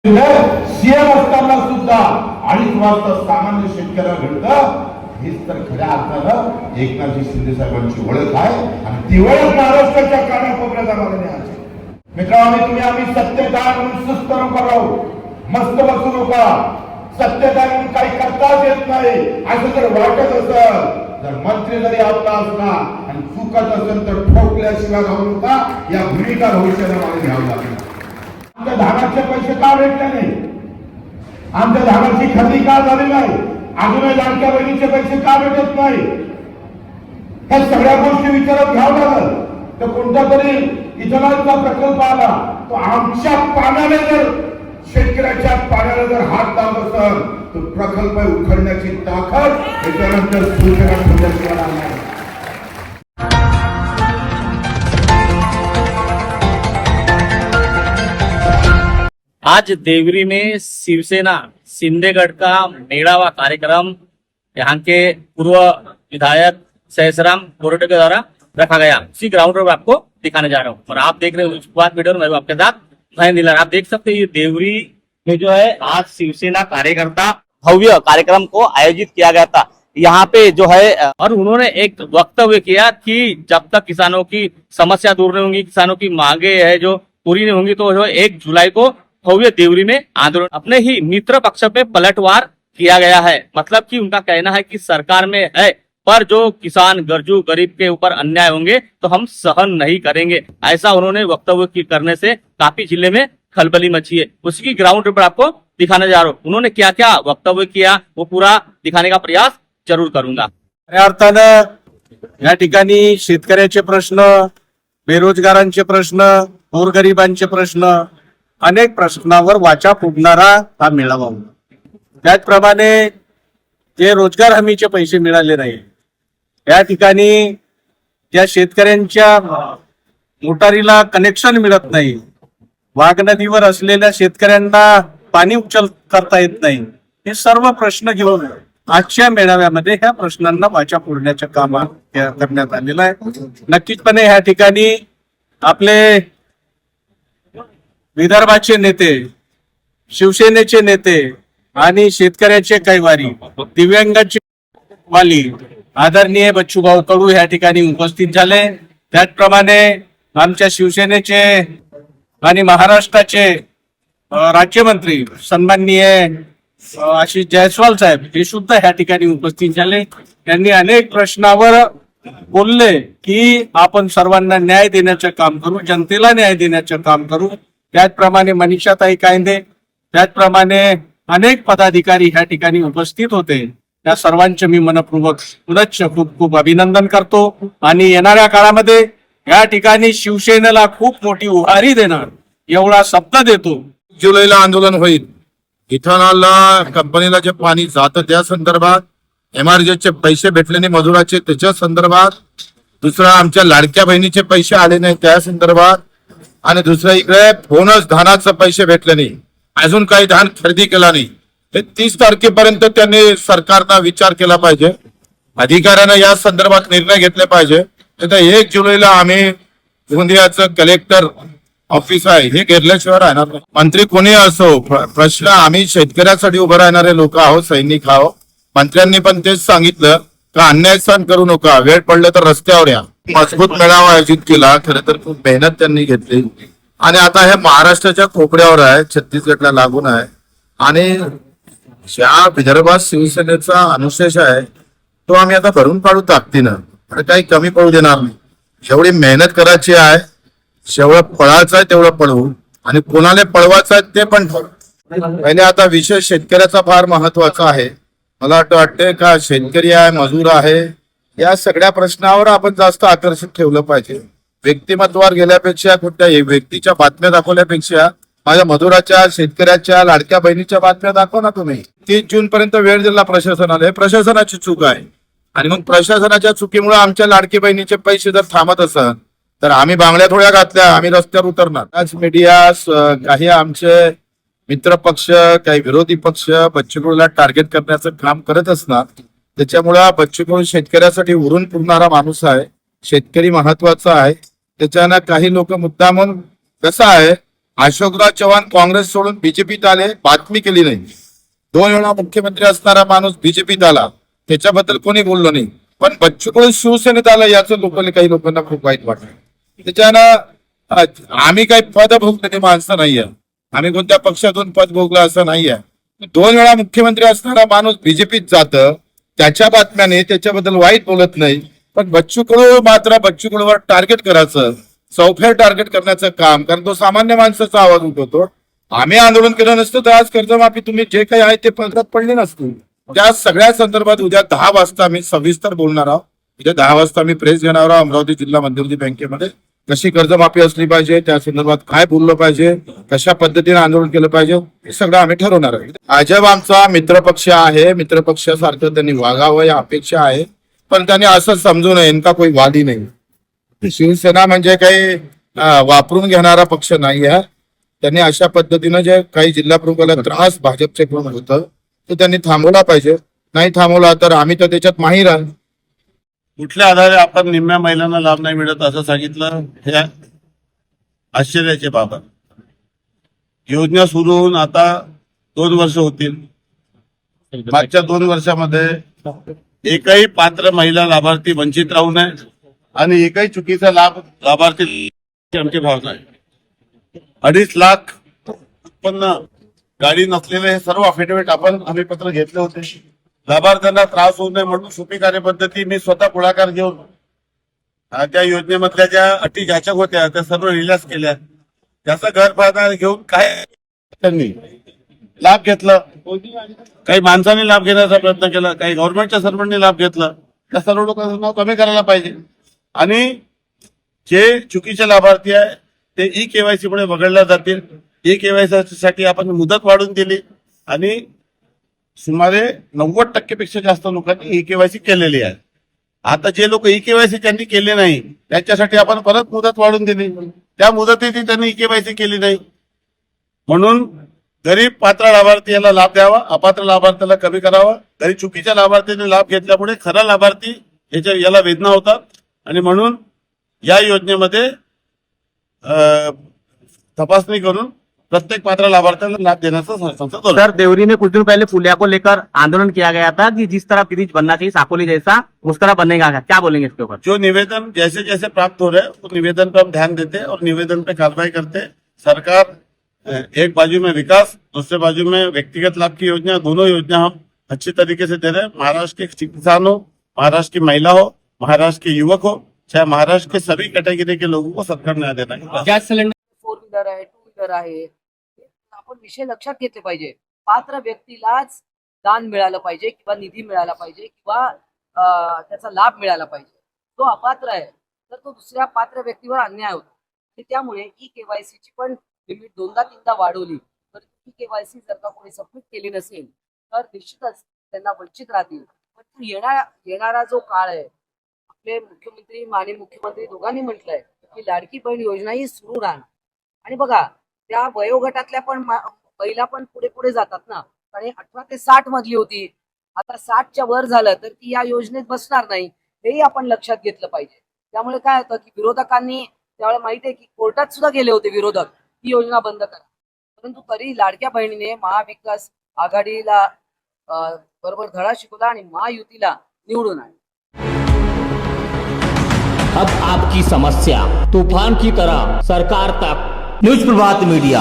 CM असताना सुद्धा 2:30 वाजता सामान्य शेतकऱ्याला घडतं, हेच तर खऱ्या अर्थानं एकनाथजी शिंदे साहेबांची ओळख आहे आणि ती ओळख महाराष्ट्राच्या कानाकोपऱ्यात आम्हाला न्यायची. मित्रांनो, आम्ही सत्तेदार म्हणून सुस्त नको राहू, मस्त बसू नका. सत्तेदार म्हणून काही करताच येत नाही असं जर वाटत असेल, जर मंत्री जरी आपला असला आणि चुकत असेल तर ठोकल्याशिवाय राहू नका. या भूमिका भविष्याला मला घ्यावं लागेल. आमच्या धानाचे पैसे का भेटले नाही? आमच्या धानाची खरेदी का झाली नाही? अजूनही लाडक्या बहिणीचे पैसे का भेटत नाही? ह्या सगळ्या गोष्टी विचारात घ्यावं लागल. तर कोणता तरी इथेनॉलचा प्रकल्प आला, तो आमच्या पाण्याने जर शेतकऱ्याच्या पाण्याला जर हात लावत असेल तर प्रकल्प उखडण्याची ताकद त्याच्यानंतर सूचना ठेवल्याशिवाय नाही. आज देवरी में शिवसेना सिंदेगढ़ का मेड़ावा कार्यक्रम यहाँ के पूर्व विधायक सहसराम कोरटे के द्वारा रखा गया, उसी ग्राउंड पर आपको दिखाने जा रहा हूँ। और आप देख रहे हो शुरुआत वीडियो में आपके साथ आप देख सकते हैं ये देवरी में जो है आज शिवसेना कार्यकर्ता भव्य कार्यक्रम को आयोजित किया गया था। यहाँ पे जो है और उन्होंने एक वक्तव्य किया कि जब तक किसानों की समस्या दूर नहीं होंगी, किसानों की मांगे है जो पूरी नहीं होंगी, तो जो 1 जुलाई को भव्य देवरी में आंदोलन। अपने ही मित्र पक्ष पे पलटवार किया गया है। मतलब कि उनका कहना है कि सरकार में है पर जो किसान गरजू गरीब के ऊपर अन्याय होंगे तो हम सहन नहीं करेंगे, ऐसा उन्होंने वक्तव्य करने से काफी जिले में खलबली मची है। उसकी ग्राउंड पर आपको दिखाने जा रहा हूँ। उन्होंने क्या क्या वक्तव्य किया वो पूरा दिखाने का प्रयास जरूर करूंगा। खऱ्या अर्थानं या ठिकाणी शेतकऱ्याचे प्रश्न, बेरोजगारांचे प्रश्न, गोरगरिबांचे प्रश्न, अनेक प्रश्नावर वाचा फुटणारा हा मेळावा होता. त्याचप्रमाणे जे रोजगार हमीचे पैसे मिळाले नाही, या ठिकाणी त्या शेतकऱ्यांच्या मोटारीला कनेक्शन मिळत नाही, वाघ नदीवर असलेल्या शेतकऱ्यांना पाणी उचल करता येत नाही, हे सर्व प्रश्न घेऊन आजच्या मेळाव्यामध्ये ह्या प्रश्नांना वाचा फोडण्याचं काम करण्यात आलेलं आहे. नक्कीचपणे ह्या ठिकाणी आपले विदर्भाचे नेते, शिवसेनेचे नेते आणि शेतकऱ्याचे कैवारी, दिव्यांगाचे वाली आदरणीय बच्चूभाऊ कडू या ठिकाणी उपस्थित झाले. त्याचप्रमाणे आमच्या शिवसेनेचे आणि महाराष्ट्राचे राज्यमंत्री सन्माननीय आशिष जायस्वाल साहेब हे सुद्धा या ठिकाणी उपस्थित झाले. त्यांनी अनेक प्रश्नावर बोलले की आपण सर्वांना न्याय देण्याचं काम करू, जनतेला न्याय देण्याचं काम करू. त्याचप्रमाणे मनीषाताई कायंदे, त्याचप्रमाणे अनेक पदाधिकारी या ठिकाणी उपस्थित होते. त्या सर्वांचे मी मनपूर्वक पुनश्च खूप खूप अभिनंदन करतो आणि येणाऱ्या काळामध्ये या ठिकाणी शिवसेनेला खूप मोठी उभारी देणार एवढा शब्द देतो. जुलैला आंदोलन होईल. इथेनॉलला कंपनीला जे पाणी जातं त्या संदर्भात, एमआरजेचे पैसे भेटले नाही मजुराचे त्याच्या संदर्भात, दुसरा आमच्या लाडक्या बहिणीचे पैसे आले नाही त्या संदर्भात, आणि दुसऱ्या इकडे बोनस धानाचे पैसे भेटले नाही, अजून काही धान खरेदी केला नाही. हे 30 तारखेपर्यंत त्यांनी सरकारनं विचार केला पाहिजे, अधिकाऱ्यानं या संदर्भात निर्णय घेतले पाहिजे. तर 1 जुलैला आम्ही गोंदियाचं कलेक्टर ऑफिस आहे हे घेरल्याशिवाय राहणार नाही. मंत्री कोणी असो, प्रश्न आम्ही शेतकऱ्यासाठी उभं राहणारे लोक आहोत, सैनिक आहोत. मंत्र्यांनी पण तेच सांगितलं का अन्याय सहन करू नका, वेळ पडलं तर रस्त्यावर या. मजबूत मेळावा आयोजित केला. खरं तर खूप मेहनत त्यांनी घेतली आणि आता हे महाराष्ट्राच्या कोपऱ्यावर आहे, छत्तीसगडला लागून आहे आणि ज्या विदर्भात शिवसेनेचा अनुशेष आहे तो आम्ही आता भरून काढू ताकदीनं, काही कमी पडू देणार नाही. जेवढी मेहनत करायची आहे, जेवढं पळायचं आहे तेवढं पळवू आणि कोणाला पळवायचं आहे ते पण पळवू. पहिले आता विषय शेतकऱ्याचा फार महत्वाचा आहे. मला वाटतंय का शेतकरी आहे, मजूर आहे, या सगळ्या प्रश्नावर आपण जास्त आकर्षित ठेवलं पाहिजे. व्यक्तिमत्वावर गेल्यापेक्षा, कुठल्या व्यक्तीच्या बातम्या दाखवल्यापेक्षा माझ्या मजुराच्या, शेतकऱ्याच्या, लाडक्या बहिणीच्या बातम्या दाखवा ना तुम्ही. 30 जून पर्यंत वेळ दिला प्रशासनाला, हे प्रशासनाची चूक आहे. आणि मग प्रशासनाच्या चुकीमुळे आमच्या लाडकी बहिणीचे पैसे जर थांबत असत तर आम्ही बांगड्या थोड्या घातल्या, आम्ही रस्त्यावर उतरणार. आज मीडिया, काही आमचे मित्र पक्ष, काही विरोधी पक्ष बच्चू कडूला टार्गेट करण्याचं काम करत असणार. त्याच्यामुळे बच्चू कडू शेतकऱ्यासाठी उरून पुरणारा माणूस आहे, शेतकरी महत्वाचा आहे. त्याच्यानं काही लोक मुद्दामून कसं आहे अशोकराव चव्हाण काँग्रेस सोडून बीजेपीत आले, बातमी केली नाही. 2 वेळा मुख्यमंत्री असणारा माणूस बीजेपीत आला, त्याच्याबद्दल कोणी बोललो नाही. पण बच्चू कडू शिवसेनेत आलं याचं काही लोकांना खूप वाईट वाटलं. त्याच्यानं आम्ही काही पद भोगलेली माणसं नाहीये, आम्ही कोणत्या पक्षातून पद भोगलं असं नाहीये. 2 वेळा मुख्यमंत्री असणारा माणूस बीजेपीत जातं, त्याच्या बातम्याने त्याच्याबद्दल वाईट बोलत नाही. पण बच्चू कडूवर टार्गेट करायचं, चौफेर टार्गेट करण्याचं काम, कारण तो सामान्य माणसाचा आवाज उठवतो. आम्ही आंदोलन केलं नसतं तर आज कर्जमाफी तुम्ही जे काही आहे ते पदरात पडले नसते. त्या सगळ्या संदर्भात उद्या 10 वाजता आम्ही सविस्तर बोलणार आहोत. उद्या 10 वाजता आम्ही प्रेस घेणार आहोत अमरावती जिल्हा मध्यवर्ती बँकेमध्ये. कशी कर्जमाफी असली पाहिजे, त्या संदर्भात काय बोललं पाहिजे, कशा पद्धतीने आंदोलन केलं पाहिजे, हे सगळं आम्ही ठरवणार आहे. भाजप आमचा मित्रपक्ष आहे, मित्रपक्षासारखं त्यांनी वागावं या अपेक्षा आहे. पण त्यांनी असं समजू नये इनका कोई वादी नाही. शिवसेना म्हणजे काही वापरून घेणारा पक्ष नाही आहे. त्यांनी अशा पद्धतीनं जे काही जिल्हा प्रमुखाला त्रास भाजपचे करून होतं ते त्यांनी थांबवला पाहिजे. नाही थांबवला तर आम्ही तर त्याच्यात माहीर आहे. कुठल्या आधारे आपण निम्म्या महिलांना लाभ नाही मिळत असं सांगितलं, हे आश्चर्याची बाब आहे. योजना सुरू होऊन आता 2 वर्ष होतील. मागच्या 2 वर्षामध्ये एकही पात्र महिला लाभार्थी वंचित राहू नये आणि एकही चुकीचा लाभ लाभार्थी आमची भावना आहे. 2.5 लाख उत्पन्न, गाडी नसलेले हे सर्व अफिडेव्हिट आम्ही पत्र घेतले होते. लाभार्थ्यांना त्रास होऊ नये म्हणून सोपी कार्यपद्धती मी स्वतः पुढाकार घेऊन त्या योजनेमधल्या ज्या अटी जाचक होत्या त्या सर्व रिलॅक्स केल्या. त्याचा गैरफायदा घेऊन काय त्यांनी लाभ घेतला, काही माणसांनी लाभ घेण्याचा प्रयत्न केला, काही गव्हर्नमेंटच्या सर्वांनी लाभ घेतला. त्या सर्व लोकांचं नाव कमी करायला पाहिजे. आणि जे चुकीचे लाभार्थी आहे ते ई-केवायसी मुळे वगळल्या जातील. ई-केवायसी साठी आपण मुदत वाढवून दिली आणि सुमारे 90% पेक्षा जास्त लोकांनी ई-केवायसी केलेली आहे. आता जे लोक ई-केवायसी त्यांनी केले नाही त्यांच्यासाठी आपण परत मुदत वाढवून दिली. त्या मुदतीत त्यांनी ई-केवायसी केली नाही म्हणून गरीब पात्र लाभार्थी याला लाभ द्यावा, अपात्र लाभार्थ्याला कमी करावा. तरी चुकीच्या लाभार्थीने लाभ घेतल्यामुळे खरा लाभार्थी याला वेदना होतात आणि म्हणून या योजनेमध्ये तपासणी करून प्रत्येक पात्र लाभार्थ्याला लाभ देण्याचा संस्था धोरण. सर, देवरी में कुछ दिन पहले पुलिया को लेकर आंदोलन किया गया था कि जिस तरह ब्रिज बनना चाहिए साकोली जैसा उस तरह बनेगा, क्या बोलेंगे इसके ऊपर? जो निवेदन जैसे जैसे प्राप्त हो रहे हैं वो निवेदन पर हम ध्यान देते और निवेदन पे कार्रवाई करते. सरकार एक बाजू में विकास, दूसरे बाजू में व्यक्तिगत लाभ की योजना, दोनों योजना हम अच्छी तरीके से दे रहे हैं. महाराष्ट्र के किसान हो, महाराष्ट्र की महिला हो, महाराष्ट्र के युवक हो, चाहे महाराष्ट्र के सभी कैटेगरी के लोगों को सरकार न्याय देना है. गैस सिलेंडर 4 व्हीलर आहे, 2 व्हीलर आहे, आपण विषय लक्षात घेतले पाहिजे. पात्र व्यक्तीलाच दान मिळालं पाहिजे किंवा निधी मिळाला पाहिजे किंवा त्याचा लाभ मिळाला पाहिजे. जो अपात्र आहे तर तो दुसऱ्या पात्र व्यक्तीवर अन्याय होतो. आणि त्यामुळे ई-केवायसी ची पण लिमिट 2दा-3दा वाढवली. तर ई-केवायसी जर का कोणी सबमिट केली नसेल तर निश्चितच त्यांना वंचित राहतील. पण येणारा जो काळ आहे, आपले मुख्यमंत्री माननीय मुख्यमंत्री दोघांनी म्हटलंय की लाडकी बहीण योजना ही सुरू राहणार. आणि बघा त्या वयोगटातल्या पण महिला पण पुढे पुढे जातात ना. आणि 18 ते 60 मधली होती, आता 60च्या वर झालं तर ती या योजनेत बसणार नाही, हेही आपण लक्षात घेतलं पाहिजे. त्यामुळे काय होतं की विरोधकांनी त्यावेळेला माहिती आहे की कोर्टात सुद्धा गेले होते विरोधक, ही योजना बंद करा. परंतु तरी लाडक्या बहिणीने महाविकास आघाडीला बरोबर धडा शिकवला आणि महायुतीला निवडून आणले. अब आपकी समस्या तूफान की तरह सरकार तक न्यूज़ प्रभात मीडिया